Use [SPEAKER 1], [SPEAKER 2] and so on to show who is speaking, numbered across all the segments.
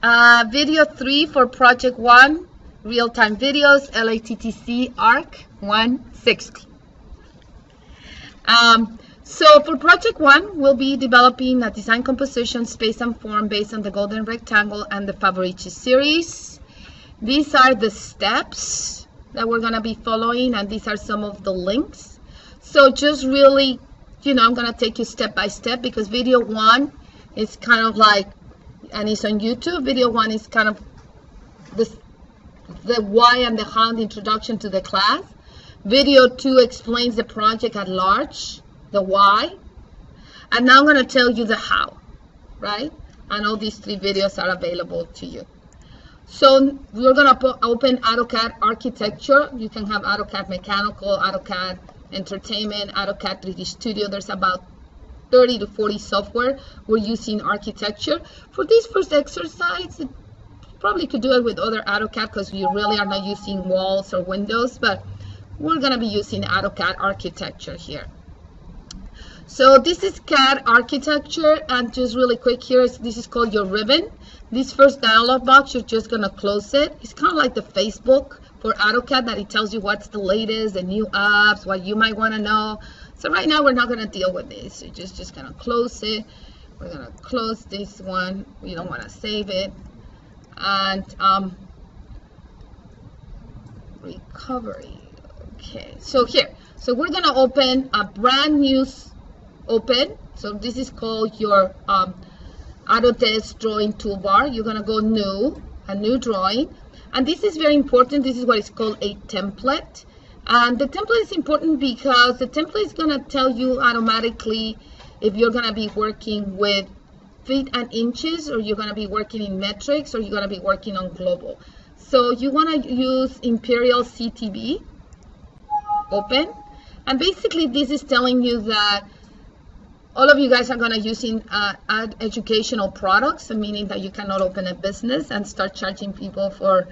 [SPEAKER 1] Video 3 for project 1, real-time videos, LATTC ARC 160. So for project 1, we'll be developing a design composition, space and form based on the golden rectangle and the Fabbrici series. These are the steps that we're going to be following, and these are some of the links. So just really, I'm going to take you step by step, because video 1 is kind of like, and it's on YouTube. Video 1 is kind of the why and the how, the introduction to the class. Video 2 explains the project at large, the why. And now I'm going to tell you the how, right? And all these 3 videos are available to you. So we're going to open AutoCAD architecture. You can have AutoCAD mechanical, AutoCAD entertainment, AutoCAD 3D studio. There's about 30 to 40 software. We're using architecture. For this first exercise, you probably could do it with other AutoCAD because you really are not using walls or windows, but we're going to be using AutoCAD architecture here. So this is CAD architecture, and just really quick here, this is called your ribbon. This first dialog box, you're just going to close it. It's kind of like the Facebook for AutoCAD, that it tells you what's the latest, the new apps, what you might want to know. So right now we're not going to deal with this. So just going to close it. We're going to close this one. We don't want to save it. And recovery. Okay, so here. So we're going to open a brand new open. So this is called your AutoCAD drawing toolbar. You're going to go new, a new drawing. And this is very important. This is what is called a template. And the template is important because the template is going to tell you automatically if you're going to be working with feet and inches, or you're going to be working in metrics, or you're going to be working on global. So you want to use Imperial CTB, open. And basically this is telling you that all of you guys are going to using educational products, meaning that you cannot open a business and start charging people for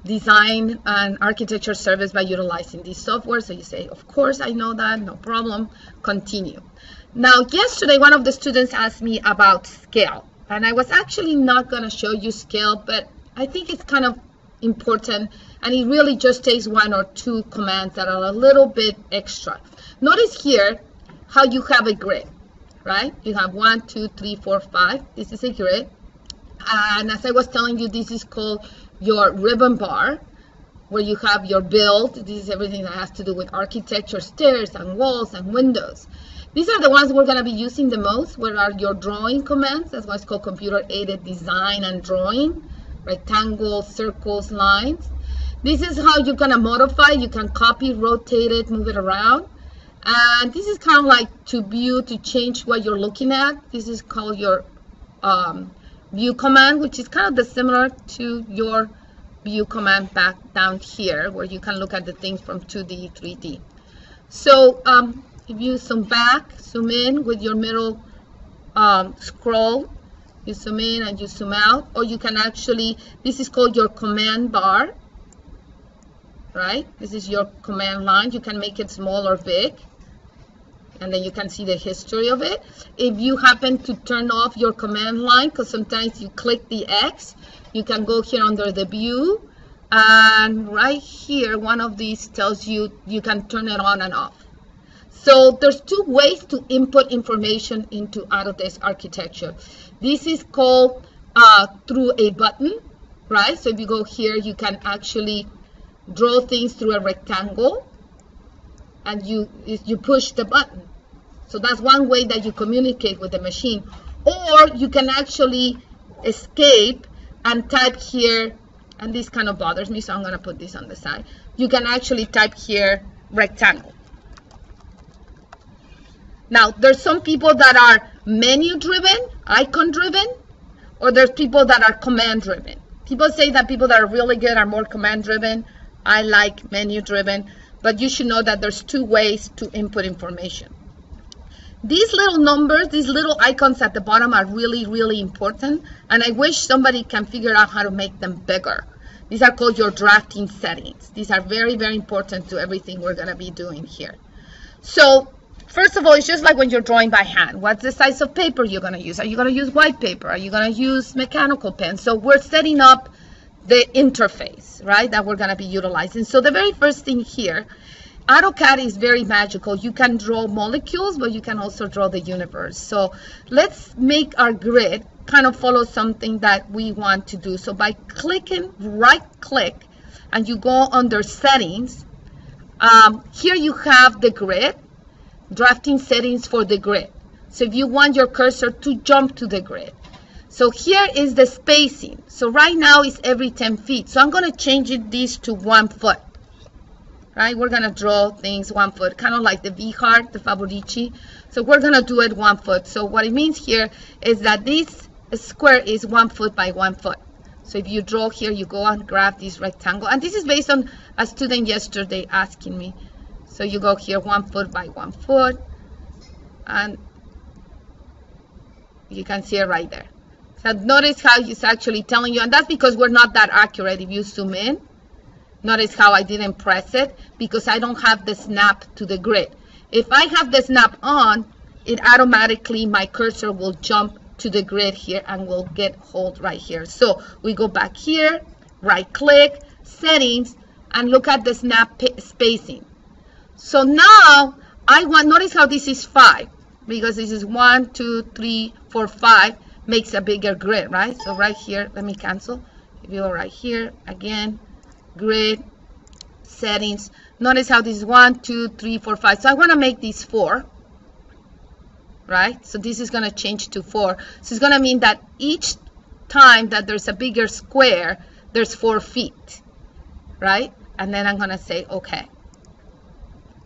[SPEAKER 1] design and architecture service by utilizing this software. So you say, of course, I know that, no problem, continue. Now, yesterday, one of the students asked me about scale, and I was actually not going to show you scale, but I think it's kind of important, and it really just takes 1 or 2 commands that are a little bit extra. Notice here how you have a grid, right? You have 1, 2, 3, 4, 5. This is a grid. And as I was telling you, this is called your ribbon bar, where you have your build. This is everything that has to do with architecture, stairs and walls and windows. These are the ones we're going to be using the most, where are your drawing commands. That's why it's called computer-aided design and drawing. Rectangles, circles, lines. This is how you're going to modify. You can copy, rotate it, move it around. And this is kind of like to view, to change what you're looking at. This is called your view command, which is kind of similar to your view command back down here, where you can look at the things from 2D, 3D. So if you zoom back, zoom in with your middle scroll, you zoom in and you zoom out, or you can actually, this is called your command bar, right? This is your command line. You can make it small or big, and then you can see the history of it. If you happen to turn off your command line, because sometimes you click the X, you can go here under the view, and right here, one of these tells you you can turn it on and off. So there's 2 ways to input information into AutoCAD architecture. This is called through a button, right? So if you go here, you can actually draw things through a rectangle, and you push the button. So that's one way that you communicate with the machine. Or you can actually escape and type here, and this kind of bothers me, so I'm going to put this on the side. You can actually type here rectangle. Now, there's some people that are menu driven, icon driven, or there's people that are command driven. People say that people that are really good are more command driven. I like menu driven, but you should know that there's 2 ways to input information. These little numbers, these little icons at the bottom are really, really important, and I wish somebody can figure out how to make them bigger. These are called your drafting settings. These are very, very important to everything we're going to be doing here. So first of all, it's just like when you're drawing by hand. What's the size of paper you're going to use? Are you going to use white paper? Are you going to use mechanical pen? So we're setting up the interface, right, that we're going to be utilizing. So the very first thing here, AutoCAD is very magical. You can draw molecules, but you can also draw the universe. So let's make our grid kind of follow something that we want to do. So by clicking, right click, and you go under settings, here you have the grid, drafting settings for the grid. So if you want your cursor to jump to the grid. So here is the spacing. So right now it's every 10 feet. So I'm going to change this to 1 foot. Right? We're going to draw things 1 foot, kind of like the V heart, the Faborici. So we're going to do it 1 foot. So what it means here is that this square is 1 foot by 1 foot. So if you draw here, you go and grab this rectangle. And this is based on a student yesterday asking me. So you go here 1 foot by 1 foot. And you can see it right there. So notice how it's actually telling you. And that's because we're not that accurate. If you zoom in, notice how I didn't press it because I don't have the snap to the grid. If I have the snap on, it automatically, my cursor will jump to the grid here and will get hold right here. So we go back here, right click, settings, and look at the snap spacing. So now I want, notice how this is 5 because this is 1, 2, 3, 4, 5 makes a bigger grid, right? So right here, let me cancel. If you go right here, again, grid, settings. Notice how this is 1, 2, 3, 4, 5. So I want to make these 4, right? So this is going to change to 4. So it's going to mean that each time that there's a bigger square, there's 4 feet, right? And then I'm going to say, okay.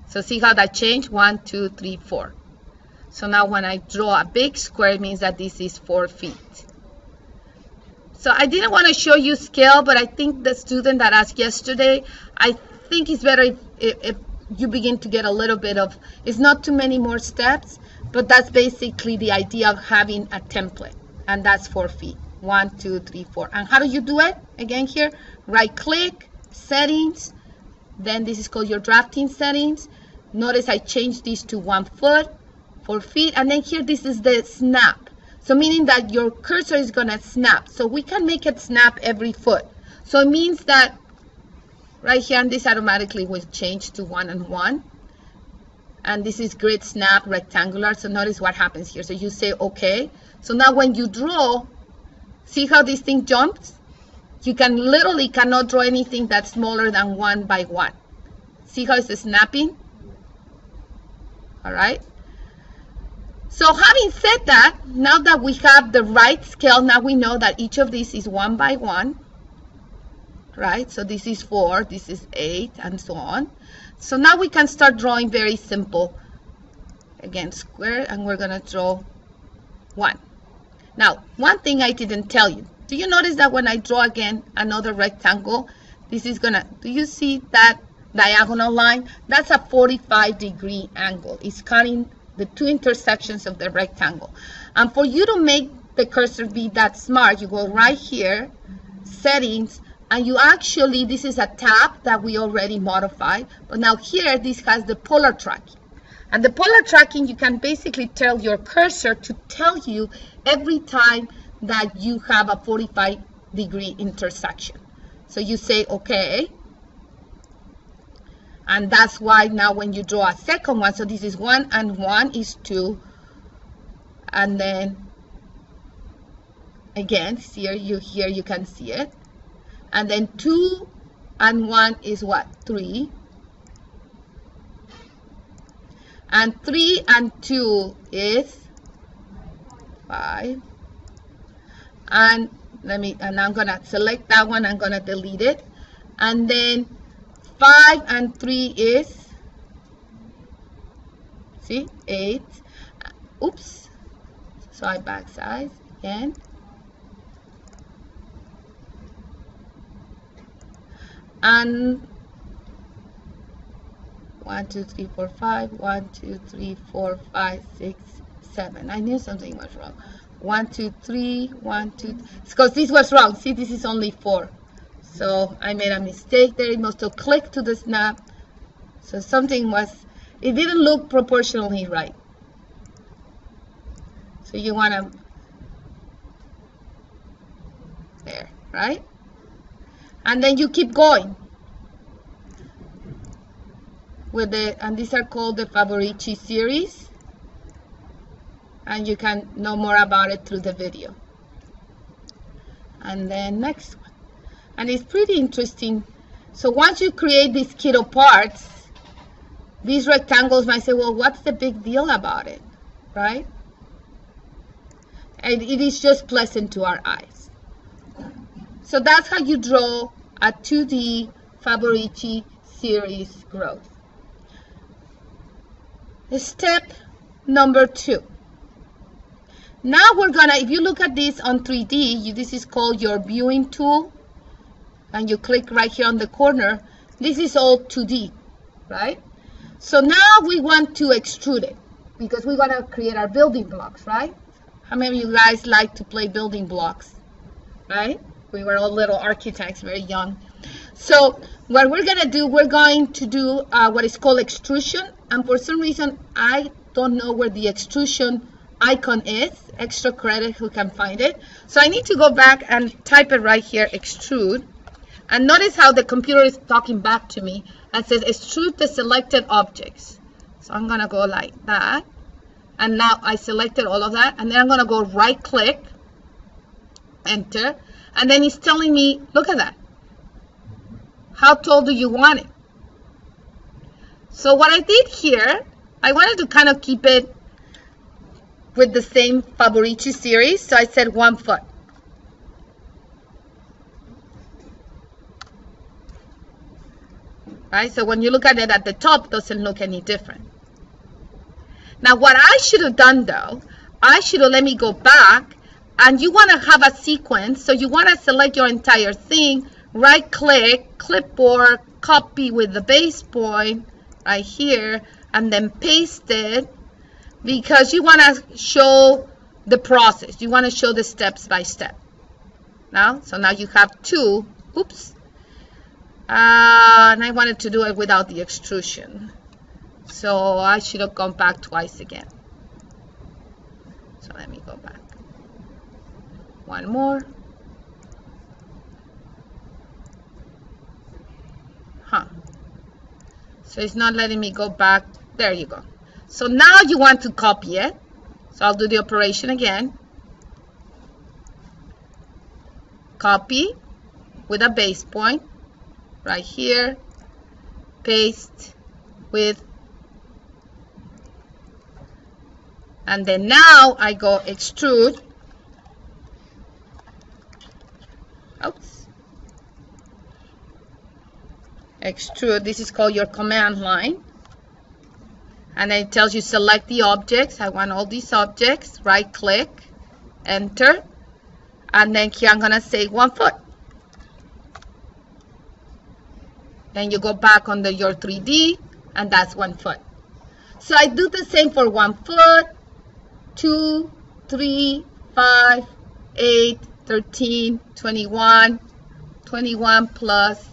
[SPEAKER 1] So see how that changed? 1, 2, 3, 4. So now when I draw a big square, it means that this is 4 feet. So I didn't want to show you scale, but I think the student that asked yesterday, I think it's better if you begin to get a little bit of, it's not too many more steps, but that's basically the idea of having a template. And that's 4 feet. 1, 2, 3, 4. And how do you do it? Again here, right click, settings. Then this is called your drafting settings. Notice I changed this to 1 foot, 4 feet. And then here, this is the snap. So meaning that your cursor is going to snap. So we can make it snap every foot. So it means that right here, and this automatically will change to 1 and 1. And this is grid snap rectangular. So notice what happens here. So you say, okay. So now when you draw, see how this thing jumps? You can literally cannot draw anything that's smaller than 1 by 1. See how it's snapping? All right. So having said that, now that we have the right scale, now we know that each of these is 1 by 1, right? So this is 4, this is 8, and so on. So now we can start drawing very simple. Again, square, and we're going to draw 1. Now, one thing I didn't tell you. Do you notice that when I draw again another rectangle, this is going to, do you see that diagonal line? That's a 45-degree angle. It's cutting the two intersections of the rectangle. And for you to make the cursor be that smart, you go right here, settings, and you actually, this is a tab that we already modified, but now here this has the polar tracking. And the polar tracking, you can basically tell your cursor to tell you every time that you have a 45-degree intersection. So you say okay. And that's why now when you draw a second one, so this is 1 and 1 is 2. And then again, here you can see it. And then 2 and 1 is what? 3. And 3 and 2 is 5. And I'm gonna select that one, I'm gonna delete it. And then 5 and 3 is, see, 8. Oops, so I backsize again. And 1, 2, 3, 4, 5. 1, 2, 3, 4, 5, 6, 7. I knew something was wrong. 1, 2, 3, 1, 2. It's because this was wrong. See, this is only 4. So I made a mistake there. It must have clicked to the snap. So something was, It didn't look proportionally right. So you want to, there, right? And then you keep going with the, and these are called the Favoriti series. And you can know more about it through the video. And then next one. And it's pretty interesting. So once you create these kiddo parts, these rectangles might say, well, what's the big deal about it, right? And it is just pleasant to our eyes. So that's how you draw a 2D Favoriti series growth. Step number 2. Now we're gonna, if you look at this on 3D, this is called your viewing tool. And you click right here on the corner. This is all 2D, right? So now we want to extrude it because we want to create our building blocks, right? How many of you guys like to play building blocks, right? We were all little architects, very young. So what we're going to do, we're going to do what is called extrusion. And for some reason, I don't know where the extrusion icon is. Extra credit, who can find it? So I need to go back and type it right here, extrude. And notice how the computer is talking back to me and says extrude the selected objects. So I'm going to go like that. And now I selected all of that. And then I'm going to go right click, enter. And then it's telling me, look at that. How tall do you want it? So what I did here, I wanted to kind of keep it with the same Favoriti series. So I said 1 foot. Right? So when you look at it at the top, it doesn't look any different. Now what I should have done though, I should have let me go back, and you want to have a sequence. So you want to select your entire thing, right click, clipboard, copy with the base point right here, and then paste it, because you want to show the process. You want to show the steps by step. Now, so now you have 2, oops. And I wanted to do it without the extrusion. So I should have gone back twice again. So let me go back. 1 more. So it's not letting me go back. There you go. So now you want to copy it. So I'll do the operation again. Copy with a base point. Right here, paste with, and then now I go extrude. Oops. Extrude, this is called your command line. And then it tells you select the objects. I want all these objects, right click, enter. And then here I'm gonna say 1 foot. Then you go back under your 3D, and that's 1 foot. So I do the same for 1 foot, 2, 3, 5, 8, 13, 21, 21 plus.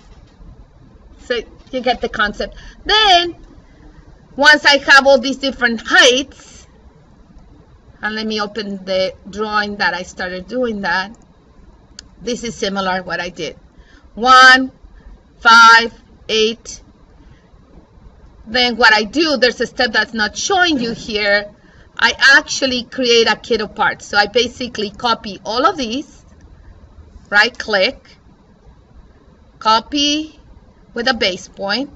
[SPEAKER 1] So you get the concept. Then, once I have all these different heights, and let me open the drawing that I started doing that. This is similar what I did. 1, 5, 8. Then what I do, there's a step that's not showing you here. I actually create a kiddo part. So I basically copy all of these, right click, copy with a base point,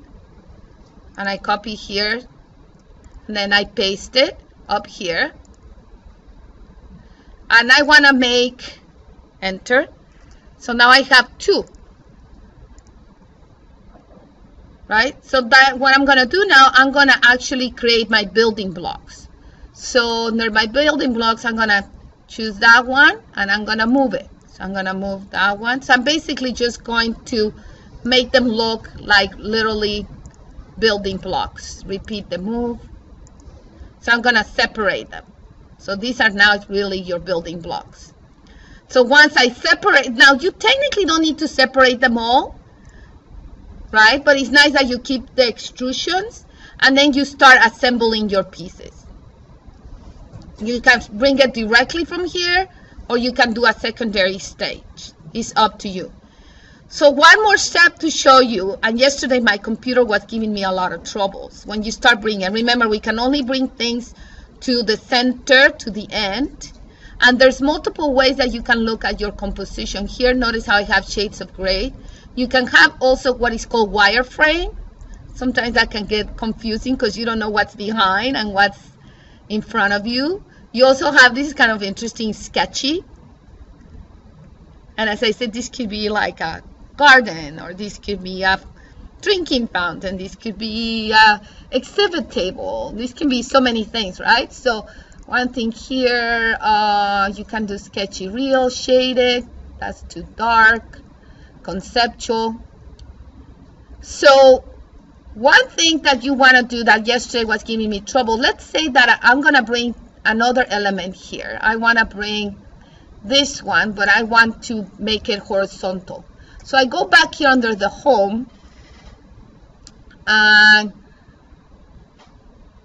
[SPEAKER 1] and I copy here, and then I paste it up here. And I want to make, enter. So now I have 2. Right? So that what I'm going to do now, I'm going to actually create my building blocks. So under my building blocks, I'm going to choose that one, and I'm going to move it. So I'm going to move that one. So I'm basically just going to make them look like literally building blocks. Repeat the move. So I'm going to separate them. So these are now really your building blocks. So once I separate, now you technically don't need to separate them all, right? But it's nice that you keep the extrusions. and then you start assembling your pieces. You can bring it directly from here, or you can do a secondary stage. It's up to you. So one more step to show you, and yesterday my computer was giving me a lot of troubles. When you start bringing, remember we can only bring things to the center, to the end, and there's multiple ways that you can look at your composition. Here, notice how I have shades of gray. You can have also what is called wireframe. Sometimes that can get confusing because you don't know what's behind and what's in front of you. You also have, this is kind of interesting, sketchy. And as I said, this could be like a garden, or this could be a drinking fountain, this could be a exhibit table, this can be so many things, right? So one thing here, you can do sketchy, real, shaded, that's too dark, conceptual. So one thing that you want to do that yesterday was giving me trouble, let's say that I'm going to bring another element here. I want to bring this one, but I want to make it horizontal. So I go back here under the home, and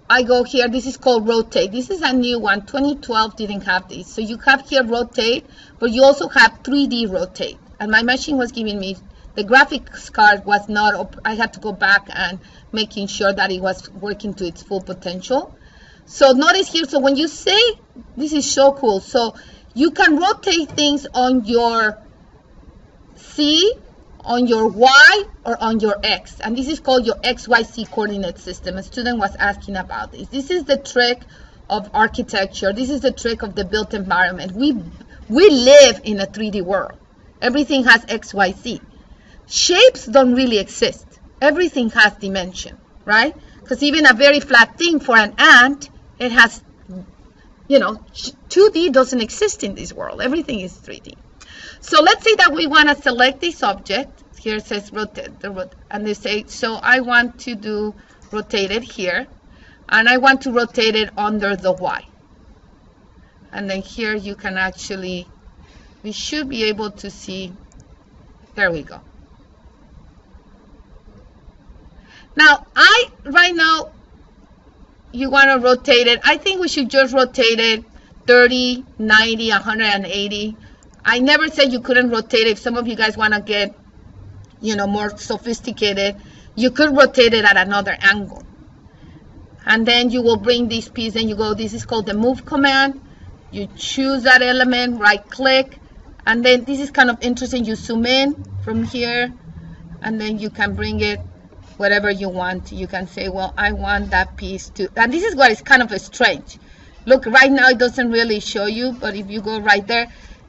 [SPEAKER 1] I go here. This is called rotate. This is a new one. 2012 didn't have this. So you have here rotate, but you also have 3D rotate. And my machine was giving me, the graphics card was not, I had to go back and making sure that it was working to its full potential. So notice here, so when you say, this is so cool. So you can rotate things on your C, on your Y, or on your X. And this is called your XYZ coordinate system. A student was asking about this. This is the trick of architecture. This is the trick of the built environment. We live in a 3D world. Everything has XYZ. Shapes don't really exist. Everything has dimension, right? Because even a very flat thing for an ant, it has, you know, 2D doesn't exist in this world. Everything is 3D. So let's say that we want to select this object. Here it says rotate, and they say, so I want to do rotate it here, and I want to rotate it under the Y. And then here you can actually, we should be able to see, there we go. Now, right now, you want to rotate it. I think we should just rotate it 30, 90, 180. I never said you couldn't rotate it. If some of you guys want to get, you know, more sophisticated, you could rotate it at another angle. And then you will bring this piece and you go, this is called the move command. You choose that element, right click, and then this is kind of interesting. You zoom in from here, and then you can bring it whatever you want. You can say, well, I want that piece to, and this is what is kind of strange. Look, right now it doesn't really show you, but if you go right there,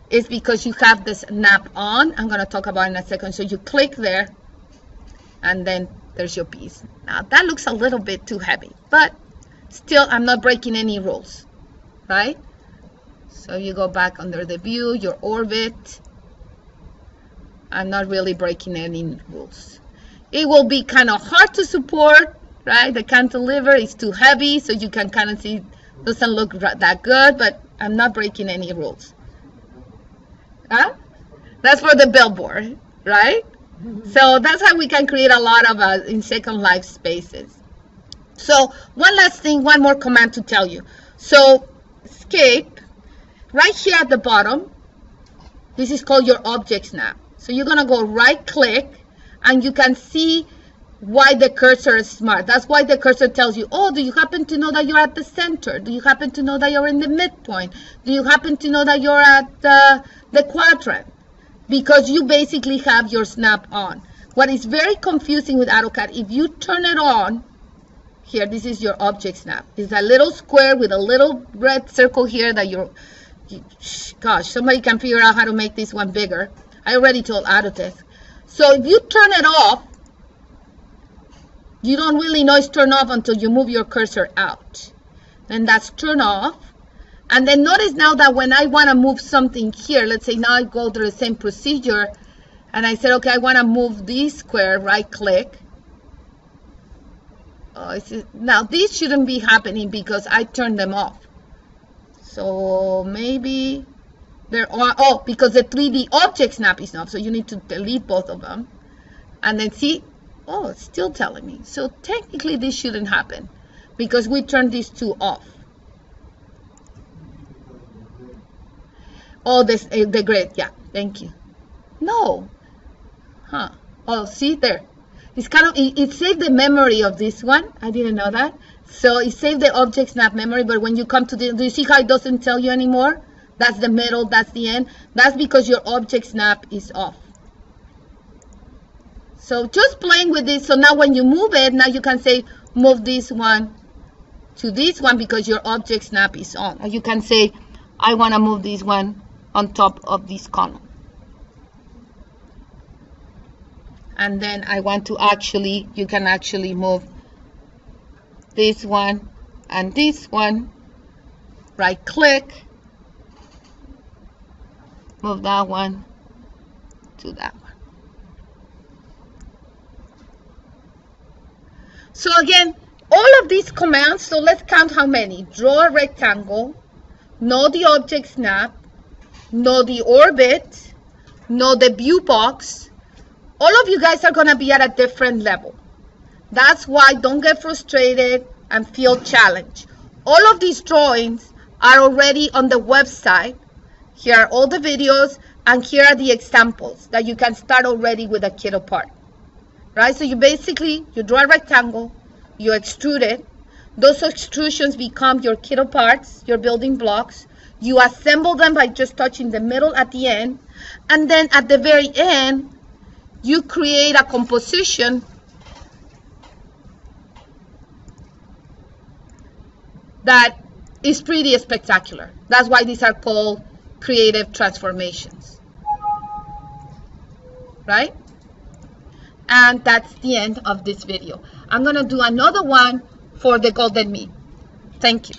[SPEAKER 1] it's because you have this snap on. I'm going to talk about it in a second. So you click there, and then there's your piece. Now that looks a little bit too heavy, but still I'm not breaking any rules, right? So you go back under the view, your orbit. I'm not really breaking any rules. It will be kind of hard to support, right? The cantilever is too heavy, so you can kind of see, doesn't look that good, but I'm not breaking any rules. Huh? That's for the billboard, right? So that's how we can create a lot of in Second Life spaces. So one last thing, one more command to tell you. So escape, right here at the bottom, this is called your object snap. So you're going to go right click, and you can see why the cursor is smart. That's why the cursor tells you, oh, do you happen to know that you're at the center? Do you happen to know that you're in the midpoint? Do you happen to know that you're at the quadrant? Because you basically have your snap on. What is very confusing with AutoCAD, if you turn it on, here, this is your object snap. It's a little square with a little red circle here that gosh, somebody can figure out how to make this one bigger. I already told AutoCAD. So if you turn it off, you don't really know it's turned off until you move your cursor out. And that's turn off. And then notice now that when I want to move something here, let's say now I go through the same procedure, and I said, okay, I want to move this square, right click. Now this shouldn't be happening because I turned them off. So maybe there are, oh, because the 3D object snap is off, so you need to delete both of them. And then see, Oh, it's still telling me. So technically this shouldn't happen because we turned these two off. Oh, this the grid. Yeah, thank you. No. Huh. Oh, see there. It's kind of, it saved the memory of this one. I didn't know that. So it saved the object snap memory, but when you come to the, do you see how it doesn't tell you anymore? That's the middle, that's the end. That's because your object snap is off. So just playing with this. So now when you move it, now you can say move this one to this one because your object snap is on. Or you can say I want to move this one on top of this column. And then I want to actually, you can actually move this one and this one. Right click, move that one to that one. So again, all of these commands, so let's count how many. Draw a rectangle, know the object snap, know the orbit, know the view box. All of you guys are going to be at a different level. That's why don't get frustrated and feel challenged. All of these drawings are already on the website. Here are all the videos, and here are the examples that you can start already with a kiddo part. Right? So you basically, you draw a rectangle, you extrude it. Those extrusions become your kiddo parts, your building blocks. You assemble them by just touching the middle at the end. And then at the very end, you create a composition that is pretty spectacular. That's why these are called creative transformations. Right? And that's the end of this video. I'm going to do another one for the golden mean. Thank you.